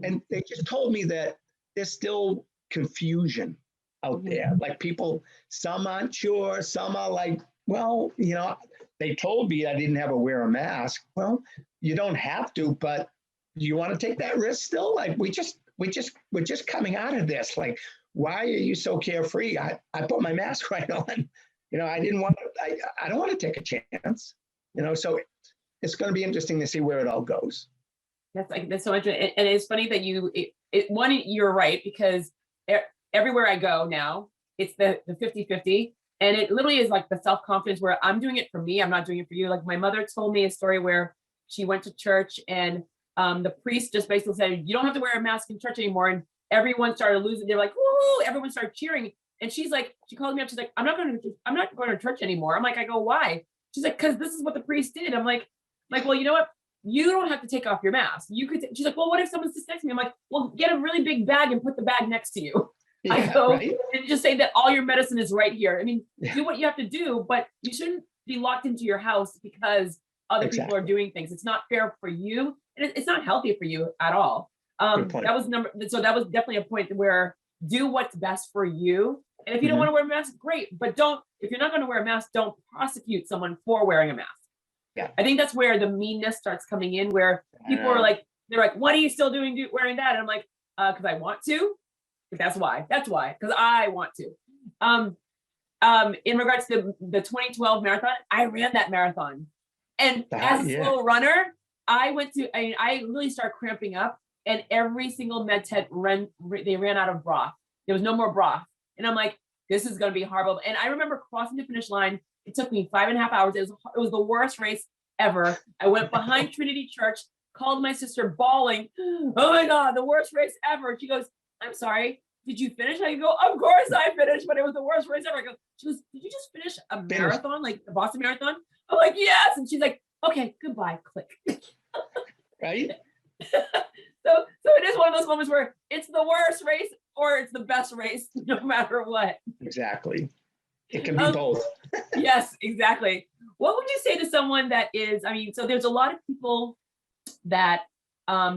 And they just told me that there's still confusion out there. Like people, some aren't sure, some are like, well, you know, they told me I didn't have to wear a mask. Well, you don't have to, but you want to take that risk still? Like we're just coming out of this. Like, why are you so carefree? I put my mask right on. You know, I don't want to take a chance. You know, so it's going to be interesting to see where it all goes. That's so interesting. And it's funny that you're right, because everywhere I go now, it's the 50-50. And it literally is like the self-confidence where I'm doing it for me. I'm not doing it for you. Like my mother told me a story where she went to church and the priest just basically said, you don't have to wear a mask in church anymore. And everyone started losing. They're like, woo, everyone started cheering. And she's like, she called me up. She's like, I'm not going to church anymore. I'm like, I go, why? She's like, because this is what the priest did. I'm like, well, you know what? You don't have to take off your mask. You could. She's like, well, what if someone's just next to me? I'm like, well, get a really big bag and put the bag next to you. Yeah, I go, right? And just say that all your medicine is right here. I mean, do what you have to do, but you shouldn't be locked into your house because other people are doing things. It's not fair for you. And it's not healthy for you at all. That was definitely a point where do what's best for you. And if you don't want to wear a mask, great. But if you're not going to wear a mask, don't prosecute someone for wearing a mask. Yeah. I think that's where the meanness starts coming in, where people are like, they're like, what are you still doing wearing that? And I'm like, because I want to. That's why, because I want to. In regards to the 2012 marathon, I ran that marathon. And as a slow runner, I really started cramping up, and every single med tent they ran out of broth. There was no more broth. And I'm like, this is going to be horrible. And I remember crossing the finish line. It took me 5.5 hours. It was the worst race ever. I went behind Trinity Church, called my sister bawling, oh my God, the worst race ever. She goes, I'm sorry, did you finish? I go, of course I finished, but it was the worst race ever. I go, she goes, did you just finish a marathon, like the Boston Marathon? I'm like, yes. And she's like, okay, goodbye, click. Right? So it is one of those moments where it's the worst race or it's the best race no matter what. Exactly. It can be Um, both. Yes, exactly. What would you say to someone that is, I mean, so there's a lot of people that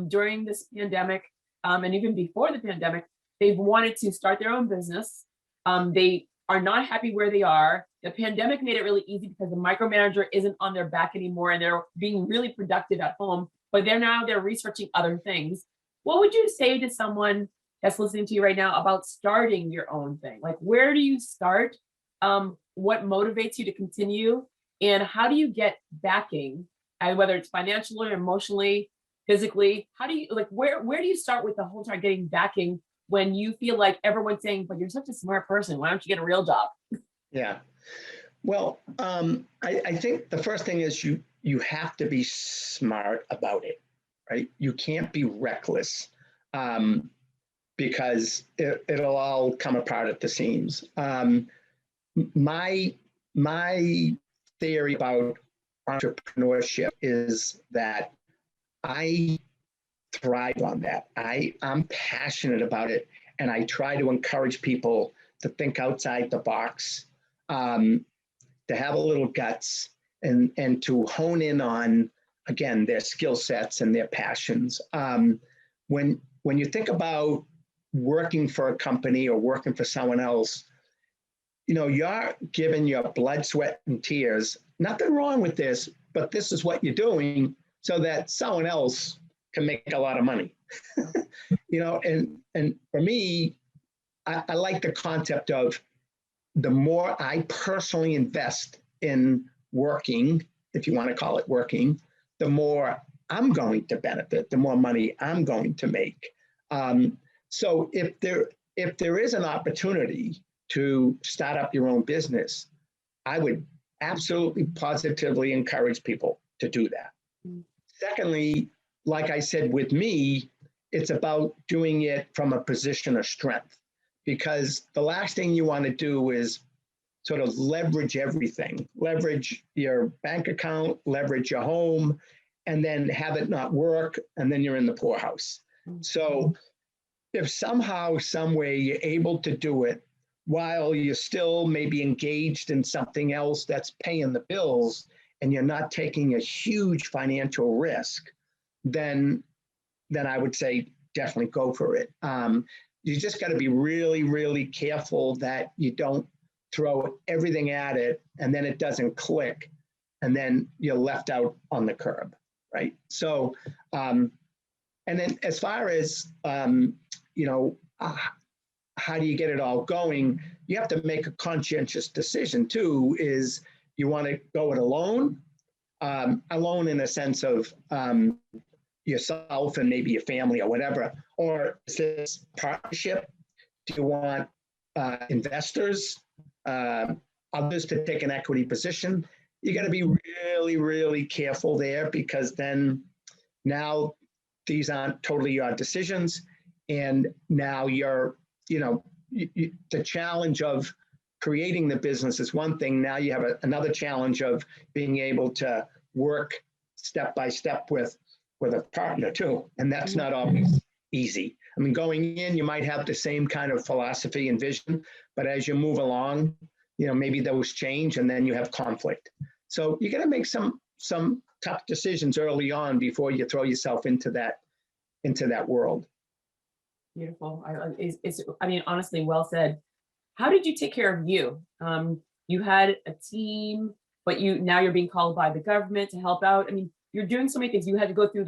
during this pandemic and even before the pandemic, they've wanted to start their own business. They are not happy where they are. The pandemic made it really easy because the micromanager isn't on their back anymore and they're being really productive at home, but they're researching other things. What would you say to someone that's listening to you right now about starting your own thing? Like, where do you start? What motivates you to continue? And how do you get backing? And whether it's financially, emotionally, physically, how do you like where do you start with the whole time getting backing when you feel like everyone's saying, but you're such a smart person, why don't you get a real job? Yeah. Well, I think the first thing is you have to be smart about it, right? You can't be reckless because it'll all come apart at the seams. My theory about entrepreneurship is that I thrive on that. I'm passionate about it, and I try to encourage people to think outside the box, to have a little guts, and to hone in on, again, their skill sets and their passions. When you think about working for a company or working for someone else, you're giving your blood, sweat, and tears. Nothing wrong with this, but this is what you're doing so that someone else can make a lot of money. And for me, I like the concept of the more I personally invest in working, if you want to call it working, the more I'm going to benefit, the more money I'm going to make. So if there is an opportunity to start up your own business, I would absolutely positively encourage people to do that. Secondly, like I said, with me, it's about doing it from a position of strength, because the last thing you want to do is sort of leverage everything, leverage your bank account, leverage your home, and then have it not work, and then you're in the poorhouse. So if somehow, some way you're able to do it while you're still maybe engaged in something else that's paying the bills and you're not taking a huge financial risk, then I would say definitely go for it. You just got to be really, really careful that you don't throw everything at it and then it doesn't click and then you're left out on the curb, right? So, and then as far as, how do you get it all going? You have to make a conscientious decision too, is you want to go it alone, alone in a sense of yourself and maybe your family or whatever, or is this partnership? Do you want investors, others to take an equity position? You got to be really, really careful there, because then now these aren't totally your decisions. And now you're, the challenge of creating the business is one thing. Now you have another challenge of being able to work step by step with a partner too. And that's not always easy. I mean, going in, you might have the same kind of philosophy and vision, but as you move along, maybe those change and then you have conflict. So you got to make some tough decisions early on before you throw yourself into that world. Beautiful. I mean, honestly, well said. How did you take care of you? You had a team, but now you're being called by the government to help out. I mean, you're doing so many things. You had to go through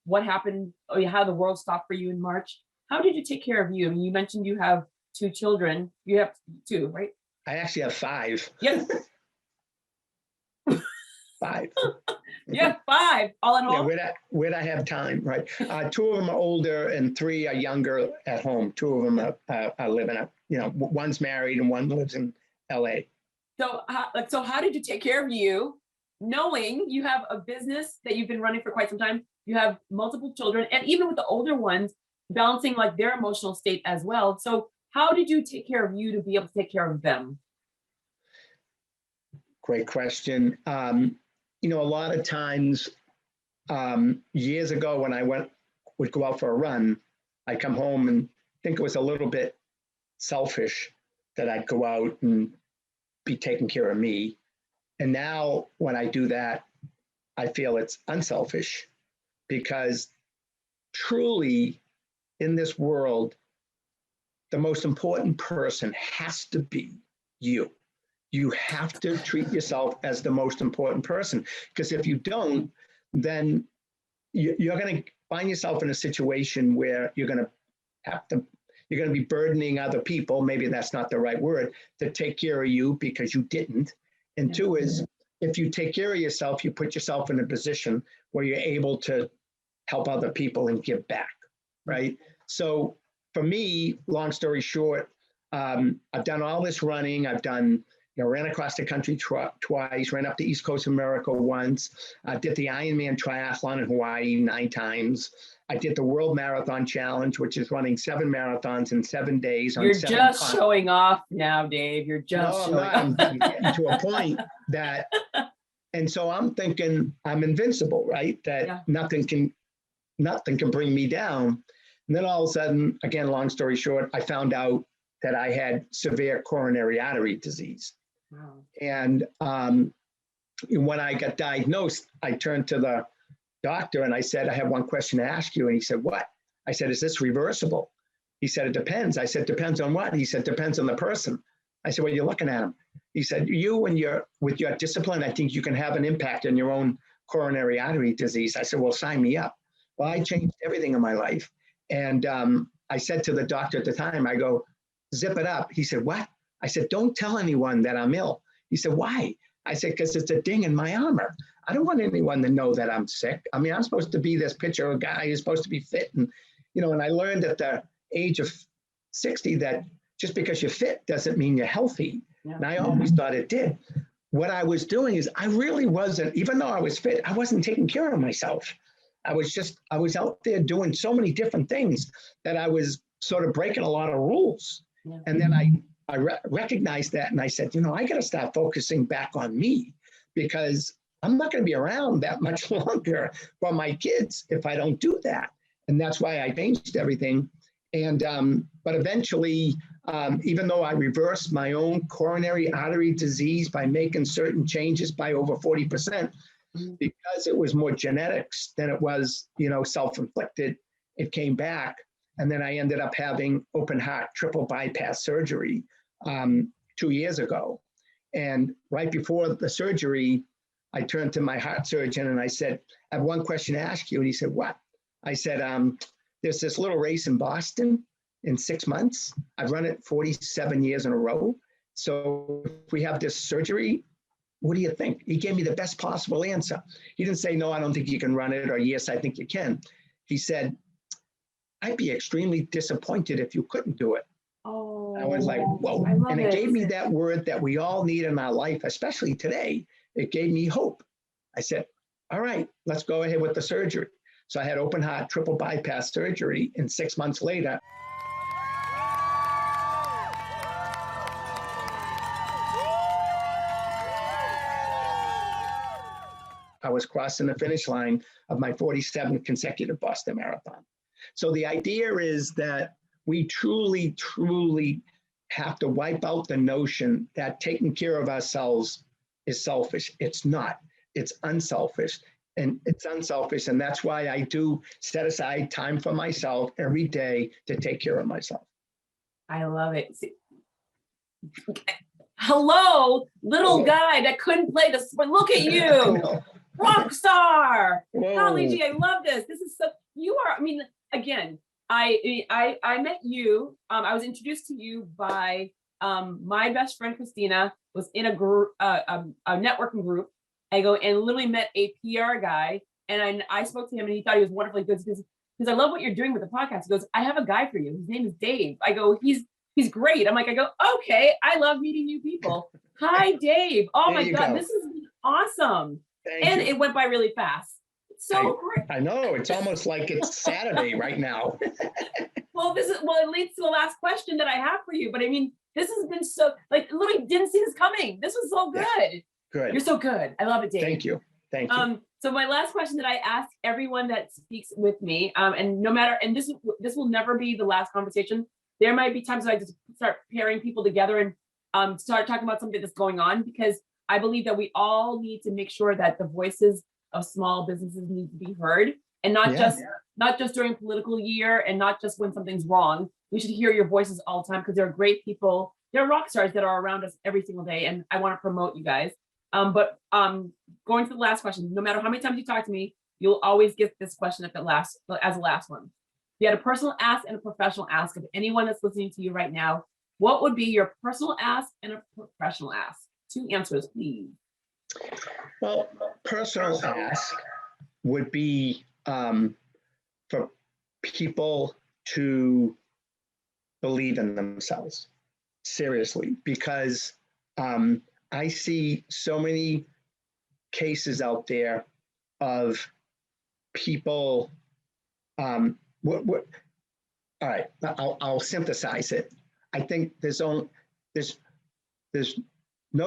what happened, or how the world stopped for you in March. How did you take care of you? I mean, you mentioned you have 2 children. You have 2, right? I actually have 5. Yes. 5. Yeah, 5 all at home. Yeah, where'd I have time, right? 2 of them are older and 3 are younger at home. 2 of them are living up. One's married and one lives in LA. So how did you take care of you, knowing you have a business that you've been running for quite some time? You have multiple children, and even with the older ones, balancing like their emotional state as well. So how did you take care of you to be able to take care of them? Great question. A lot of times, years ago when I would go out for a run, I'd come home and think it was a little bit selfish that I'd go out and be taking care of me. And now when I do that, I feel it's unselfish, because truly in this world, the most important person has to be you. You have to treat yourself as the most important person, because if you don't, then you're going to find yourself in a situation where you're going to be burdening other people. Maybe that's not the right word, to take care of you because you didn't. And two is, if you take care of yourself, you put yourself in a position where you're able to help other people and give back, right? So for me, long story short, I've done all this running. I've done, ran across the country twice, ran up the East Coast of America once, did the Ironman triathlon in Hawaii 9 times. I did the World Marathon Challenge, which is running 7 marathons in 7 days. You're just showing off now, Dave. You're just showing off. I'm getting to a point that, and so I'm thinking I'm invincible, right? That nothing can bring me down. And then all of a sudden, again, long story short, I found out that I had severe coronary artery disease. Wow. And when I got diagnosed, I turned to the doctor and I said, I have one question to ask you. And he said, what? I said, is this reversible? He said, it depends. I said, depends on what? He said, depends on the person. I said, well, you're looking at him. He said, you and with your discipline, I think you can have an impact on your own coronary artery disease. I said, well, sign me up. Well, I changed everything in my life. And I said to the doctor at the time, I go, zip it up. He said, what? I said, don't tell anyone that I'm ill. He said, why? I said, because it's a ding in my armor. I don't want anyone to know that I'm sick. I mean, I'm supposed to be this picture of a guy who's supposed to be fit. And, and I learned at the age of 60 that just because you're fit doesn't mean you're healthy. Yeah. And I always thought it did. What I was doing is I really wasn't, even though I was fit, I wasn't taking care of myself. I was out there doing so many different things that I was sort of breaking a lot of rules. Yeah. And then I recognized that and I said, I got to start focusing back on me, because I'm not going to be around that much longer for my kids if I don't do that. And that's why I changed everything. And, but eventually, even though I reversed my own coronary artery disease by making certain changes by over 40%, because it was more genetics than it was, self-inflicted, it came back. And then I ended up having open heart triple bypass surgery 2 years ago. And right before the surgery, I turned to my heart surgeon and I said, I have one question to ask you. And he said, what? I said, there's this little race in Boston in 6 months. I've run it 47 years in a row. So if we have this surgery, what do you think? He gave me the best possible answer. He didn't say, no, I don't think you can run it, or yes, I think you can. He said, I'd be extremely disappointed if you couldn't do it. Oh, I was like, whoa. And it gave me that word that we all need in our life, especially today. It gave me hope. I said, all right, let's go ahead with the surgery. So I had open heart triple bypass surgery, and 6 months later, I was crossing the finish line of my 47th consecutive Boston Marathon. So the idea is that we truly, truly have to wipe out the notion that taking care of ourselves is selfish. It's not. It's unselfish. And it's unselfish. And that's why I do set aside time for myself every day to take care of myself. I love it. Hello, little guy that couldn't play the sport. Look at you. Rock star. Golly gee, I love this. This is so, you are, I mean, again, I met you. I was introduced to you by my best friend Christina was in a group, a networking group. I go and literally met a PR guy, and I spoke to him, and he thought he was wonderfully good because I love what you're doing with the podcast. He goes, I have a guy for you. His name is Dave. I go, he's great. I go, okay. I love meeting new people. Hi, Dave. Oh my God, this is awesome. And it went by really fast. So great. I know, it's almost like it's Saturday right now. Well, it leads to the last question that I have for you. But I mean, this has been so, literally didn't see this coming. This was so good. Good. You're so good. I love it, Dave. Thank you. Thank you. So my last question that I ask everyone that speaks with me, and no matter, and this will never be the last conversation. There might be times when I just start pairing people together and start talking about something that's going on, because I believe that we all need to make sure that the voices of small businesses need to be heard, and not just during political year, and not just when something's wrong. We should hear your voices all the time, because there are great people, there are rock stars that are around us every single day, and I want to promote you guys. But going to the last question, no matter how many times you talk to me, you'll always get this question as the last one. If you had a personal ask and a professional ask of anyone that's listening to you right now, what would be your personal ask and a professional ask? 2 answers, please. Well, personal ask would be for people to believe in themselves, seriously, because I see so many cases out there of people. All right, I'll synthesize it. I think there's no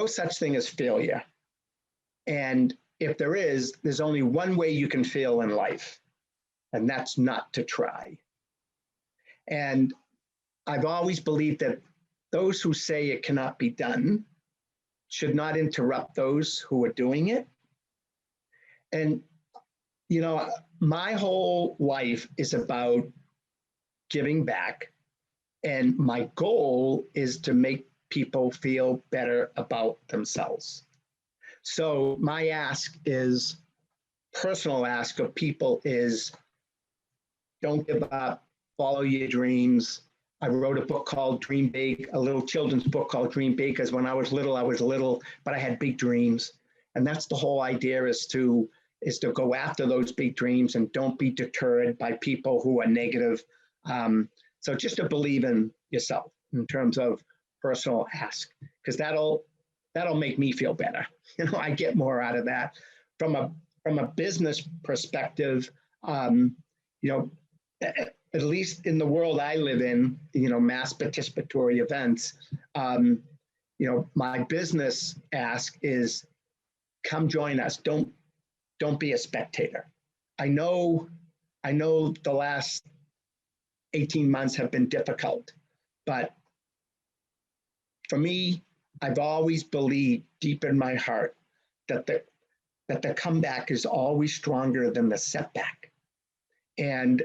such thing as failure, and if there is, there's only one way you can fail in life, and that's not to try. And I've always believed that those who say it cannot be done should not interrupt those who are doing it. And, you know, my whole life is about giving back. And my goal is to make people feel better about themselves. So my ask is, personal ask of people is, don't give up, follow your dreams. I wrote a book called Dream Big, a little children's book called Dream Big, because when I was little, but I had big dreams. And that's the whole idea, is to go after those big dreams and don't be deterred by people who are negative. So just to believe in yourself in terms of personal ask, because that'll make me feel better. You know, I get more out of that. From a business perspective, you know, at least in the world I live in, you know, mass participatory events, you know, my business ask is, come join us. Don't be a spectator. I know the last 18 months have been difficult, but for me, I've always believed deep in my heart that the comeback is always stronger than the setback. And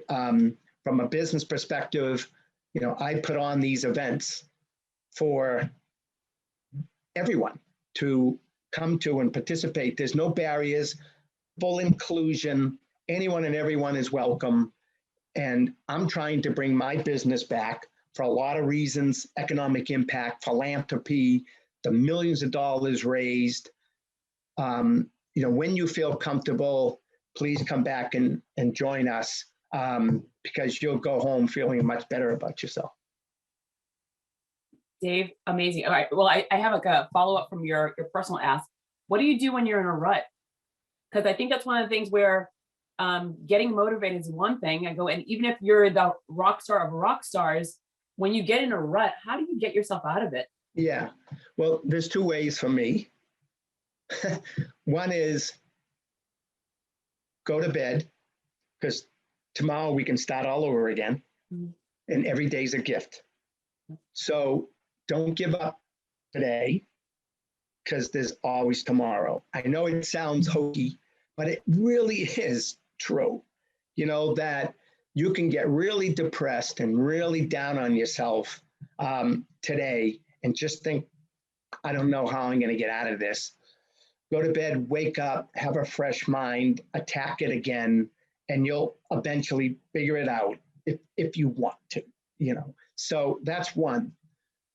from a business perspective, you know, I put on these events for everyone to come to and participate. There's no barriers, full inclusion, anyone and everyone is welcome. And I'm trying to bring my business back for a lot of reasons: economic impact, philanthropy, the millions of dollars raised. You know, when you feel comfortable, please come back and join us, because you'll go home feeling much better about yourself. Dave, amazing. All right, well, I have like a follow-up from your personal ask. What do you do when you're in a rut? Because I think that's one of the things where getting motivated is one thing. I go, and even if you're the rock star of rock stars, when you get in a rut, how do you get yourself out of it? Yeah, well, there's 2 ways for me. One is go to bed, because tomorrow we can start all over again. Mm-hmm. And every day's a gift. So don't give up today, because there's always tomorrow. I know it sounds hokey, but it really is true. You know, that you can get really depressed and really down on yourself today and just think, I don't know how I'm going to get out of this. Go to bed, wake up, have a fresh mind, attack it again, and you'll eventually figure it out if you want to, you know. So that's 1.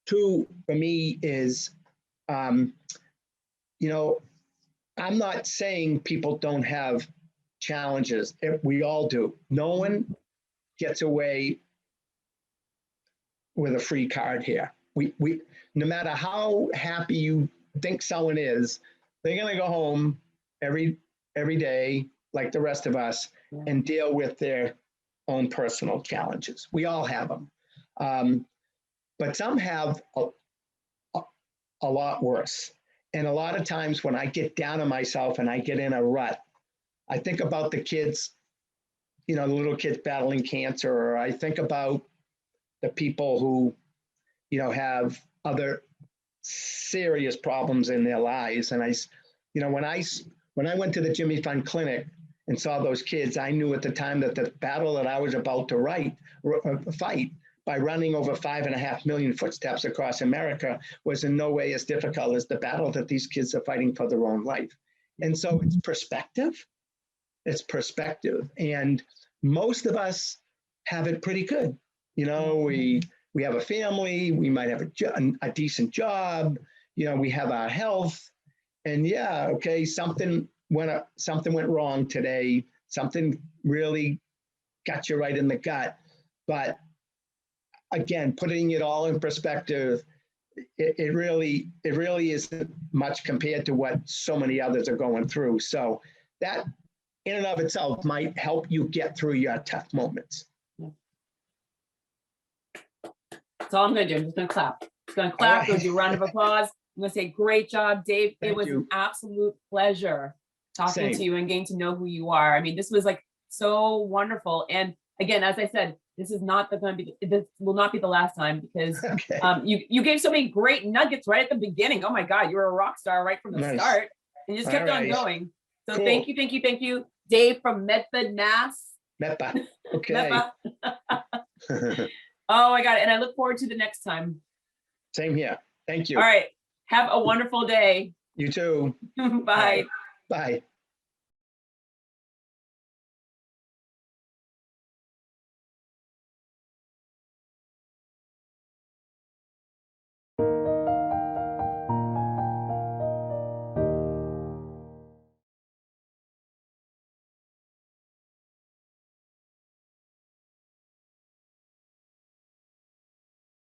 2, for me, is, you know, I'm not saying people don't have challenges. We all do. No one gets away with a free card here. We no matter how happy you think someone is, they're going to go home every day like the rest of us and deal with their own personal challenges. We all have them. But some have a lot worse. And a lot of times when I get down on myself and I get in a rut, I think about the kids, you know, the little kids battling cancer, or I think about the people who, you know, have other serious problems in their lives. And you know, when I went to the Jimmy Fund Clinic and saw those kids, I knew at the time that the battle that I was about to fight by running over 5.5 million footsteps across America was in no way as difficult as the battle that these kids are fighting for their own life. And so it's perspective. It's perspective. And most of us have it pretty good. You know, we have a family, we might have a decent job, you know, we have our health. And yeah, okay, something went wrong today. Something really got you right in the gut. But again, putting it all in perspective, it really isn't much compared to what so many others are going through. So that in and of itself might help you get through your tough moments. That's all I'm going to do. I'm just going to clap. Just going to clap. Right. Do a round of applause. I'm going to say, great job, Dave. It was an absolute pleasure talking to you and getting to know who you are. I mean, this was like so wonderful. And again, as I said, this will not be the last time, because you gave so many great nuggets right at the beginning. Oh my God, you were a rock star right from the start, and you just kept on going. So cool. Thank you, Dave from Medford, Mass. Medford. Okay. Oh my God, and I look forward to the next time. Same here. Thank you. All right. Have a wonderful day. You too. Bye. Bye.